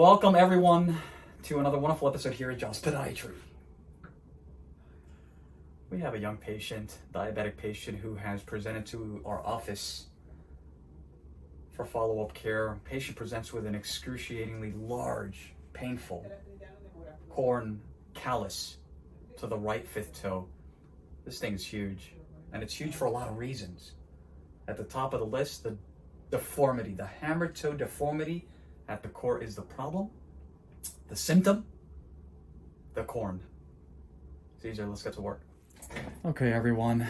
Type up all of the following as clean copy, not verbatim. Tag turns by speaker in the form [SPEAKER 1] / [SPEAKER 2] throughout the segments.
[SPEAKER 1] Welcome everyone to another wonderful episode here at John's Podiatry. We have a young patient, diabetic patient, who has presented to our office for follow-up care. Patient presents with an excruciatingly large, painful corn callus to the right fifth toe. This thing is huge, and it's huge for a lot of reasons. At the top of the list, the deformity, the hammer toe deformity at the core is the problem. The symptom, the corn. Caesar, let's get to work. Okay, everyone.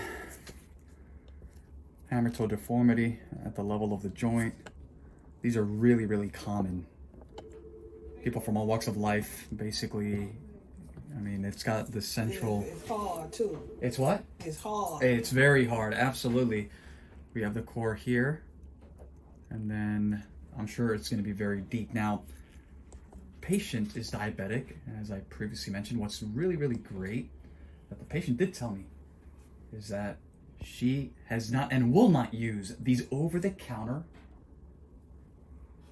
[SPEAKER 1] Hammer toe deformity at the level of the joint. These are really, really common. People from all walks of life, basically. I mean, it's got the central...
[SPEAKER 2] It's hard, too.
[SPEAKER 1] It's what?
[SPEAKER 2] It's hard.
[SPEAKER 1] It's very hard, absolutely. We have the core here. And then I'm sure it's going to be very deep. Now, patient is diabetic. As I previously mentioned, what's really, really great that the patient did tell me is that she has not and will not use these over-the-counter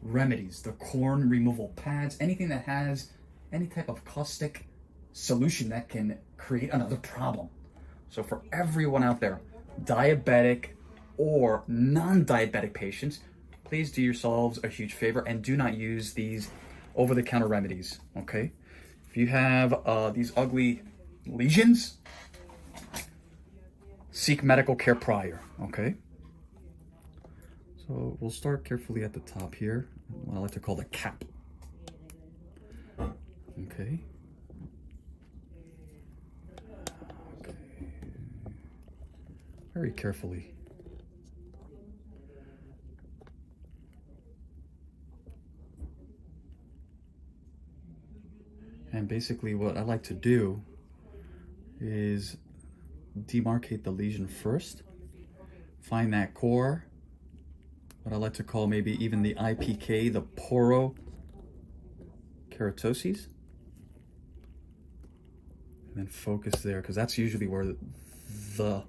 [SPEAKER 1] remedies, the corn removal pads, anything that has any type of caustic solution that can create another problem. So for everyone out there, diabetic or non-diabetic patients, please do yourselves a huge favor and do not use these over-the-counter remedies, okay? If you have these ugly lesions, seek medical care prior, okay? So we'll start carefully at the top here, what I like to call the cap. Okay. Okay. Very carefully. And basically what I like to do is demarcate the lesion first, find that core, what I like to call maybe even the IPK, the porokeratoses, and then focus there, because that's usually where the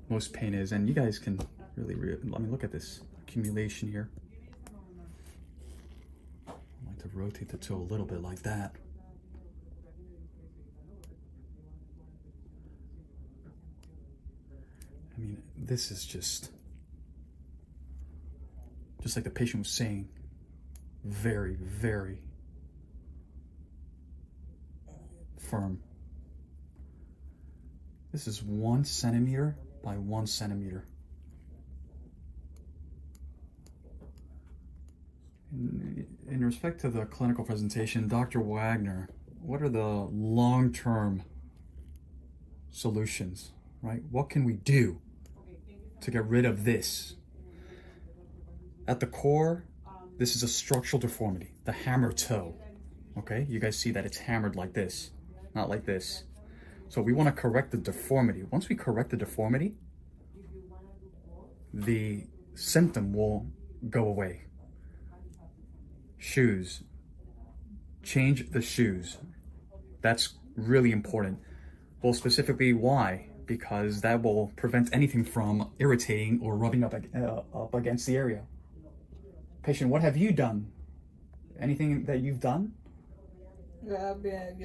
[SPEAKER 1] most pain is. And you guys can really, I mean, look at this accumulation here. I like to rotate the toe a little bit like that. I mean, this is just like the patient was saying, very, very firm. This is 1 centimeter by 1 centimeter. In respect to the clinical presentation, Dr. Wagner, what are the long-term solutions, right? What can we do to get rid of this? At the core, this is a structural deformity, the hammer toe, okay? You guys see that it's hammered like this, not like this. So we want to correct the deformity. Once we correct the deformity, the symptom will go away. Shoes, change the shoes. That's really important. Well, specifically, why? Because that will prevent anything from irritating or rubbing up against the area. Patient, what have you done? Anything that you've done?
[SPEAKER 2] Yeah, I've been,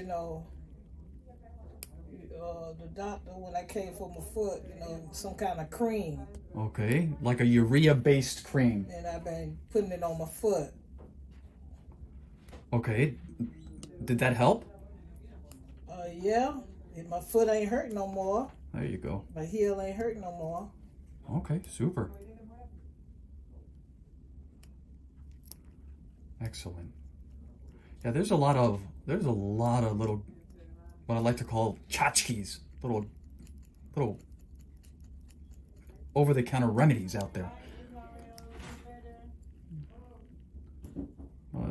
[SPEAKER 2] the doctor, when I came for my foot, some kind of cream.
[SPEAKER 1] Okay, like a urea-based cream.
[SPEAKER 2] And I've been putting it on my foot.
[SPEAKER 1] Okay, did that help?
[SPEAKER 2] Yeah, my foot ain't hurt no more.
[SPEAKER 1] There you go.
[SPEAKER 2] My heel ain't hurt no more.
[SPEAKER 1] Okay, super. Excellent. Yeah, there's a lot of little, what I like to call tchotchkes, little over-the-counter remedies out there.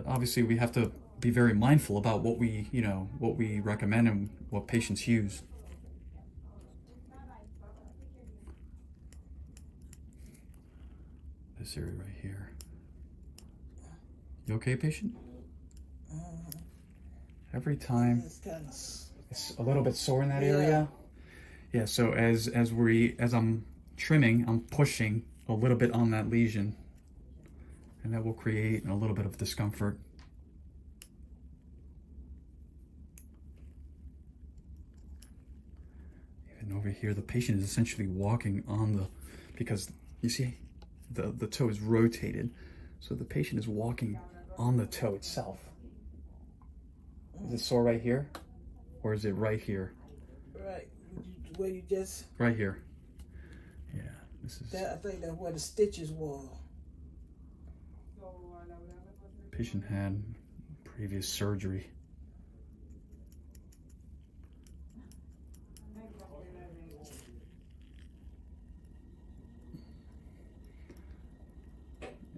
[SPEAKER 1] Obviously, we have to be very mindful about what we recommend and what patients use. This area right here. You okay, patient? Every time it's a little bit sore in that area. Yeah, so as I'm trimming, I'm pushing a little bit on that lesion, and that will create a little bit of discomfort. And over here, the patient is essentially walking on the, because you see, the toe is rotated. So the patient is walking on the toe itself. Is it sore right here? Or is it right here?
[SPEAKER 2] Right. Where you just...
[SPEAKER 1] Right here. Yeah, this is...
[SPEAKER 2] I think that's where the stitches were.
[SPEAKER 1] Patient had previous surgery.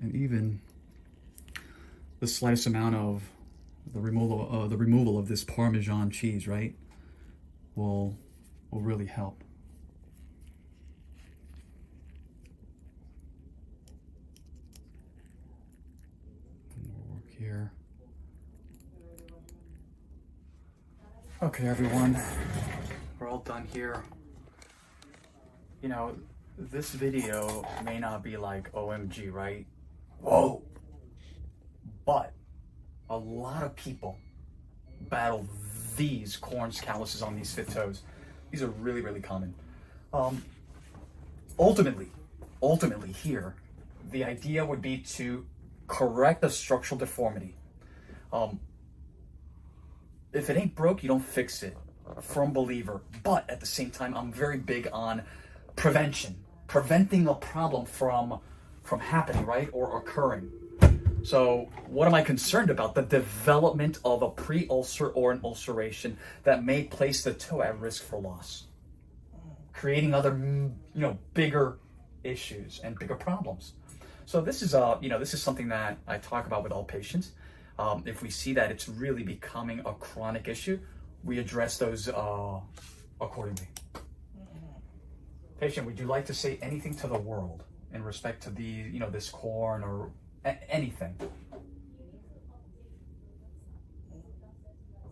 [SPEAKER 1] And even the slightest amount of the removal of this Parmesan cheese, right, will really help. And we'll work here. Okay, everyone, we're all done here. You know, this video may not be like OMG, right? Whoa! But a lot of people battle these corns, calluses on these fifth toes. These are really, really common. Ultimately here, the idea would be to correct the structural deformity. If it ain't broke, you don't fix it. Firm believer. But at the same time, I'm very big on prevention. Preventing a problem from happening, right, or occurring. So what am I concerned about? The development of a pre-ulcer or an ulceration that may place the toe at risk for loss, creating other, bigger issues and bigger problems. So this is this is something that I talk about with all patients. If we see that it's really becoming a chronic issue, we address those accordingly. Patient, would you like to say anything to the world in respect to the, this corn or anything?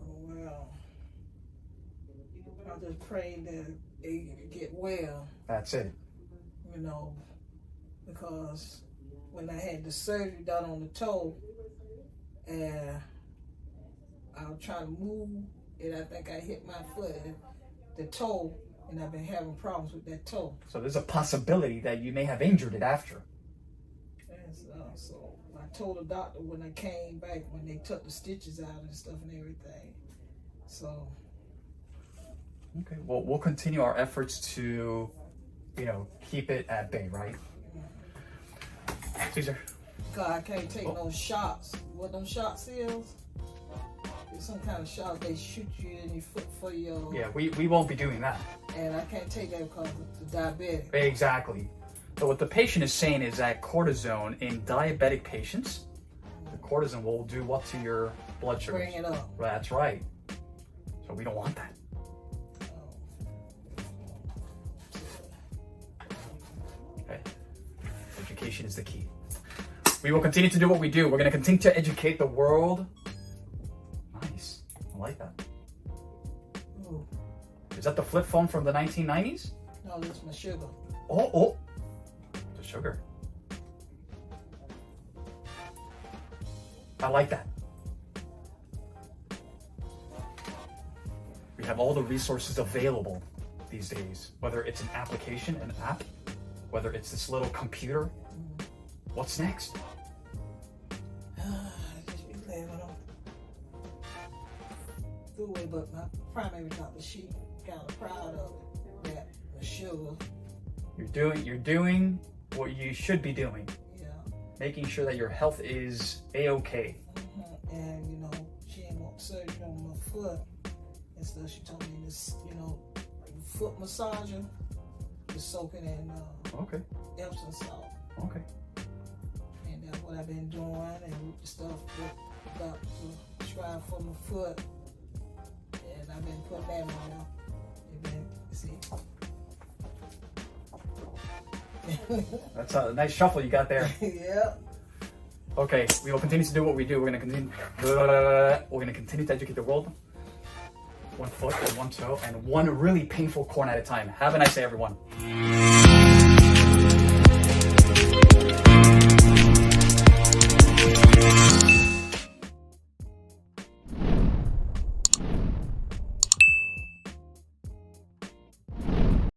[SPEAKER 2] Well, I just pray that they get well.
[SPEAKER 1] That's it.
[SPEAKER 2] Because when I had the surgery done on the toe, and I was trying to move, and I think I hit my foot and the toe, and I've been having problems with that toe.
[SPEAKER 1] So there's a possibility that you may have injured it after.
[SPEAKER 2] And so I told the doctor when I came back, when they took the stitches out and stuff and everything. So.
[SPEAKER 1] Okay, well, we'll continue our efforts to, keep it at bay, right? Caesar.
[SPEAKER 2] God, I can't take no shots. What them shots is? It's some kind of shot they shoot you in your foot for your...
[SPEAKER 1] Yeah, we won't be doing that.
[SPEAKER 2] And I can't take that because of the diabetic.
[SPEAKER 1] Exactly. So what the patient is saying is that cortisone in diabetic patients, the cortisone will do what to your blood sugar?
[SPEAKER 2] Bring it up.
[SPEAKER 1] That's right. So we don't want that. Okay. Education is the key. We will continue to do what we do. We're going to continue to educate the world. Nice. I like that.
[SPEAKER 2] Ooh.
[SPEAKER 1] Is that the flip phone from the 1990s?
[SPEAKER 2] No, that's my sugar.
[SPEAKER 1] Oh. The sugar. I like that. We have all the resources available these days, whether it's an application, an app, whether it's this little computer. What's next?
[SPEAKER 2] Just be glad I don't do away, but my primary doctor, she kind of proud of it, that the sugar.
[SPEAKER 1] You're doing what you should be doing.
[SPEAKER 2] Yeah.
[SPEAKER 1] Making sure that your health is A-okay.
[SPEAKER 2] Mm-hmm. And she ain't want surgery on my foot and stuff. She told me this, foot massager, just soaking in
[SPEAKER 1] Okay.
[SPEAKER 2] Epsom salt.
[SPEAKER 1] Okay.
[SPEAKER 2] And that's what I've been doing, and the stuff that the doctor prescribed for my foot, and I've been putting that on.
[SPEAKER 1] That's a nice shuffle you got there.
[SPEAKER 2] Yeah.
[SPEAKER 1] Okay, we will continue to do what we do. We're going to continue to educate the world. One foot and one toe and one really painful corn at a time. Have a nice day, everyone.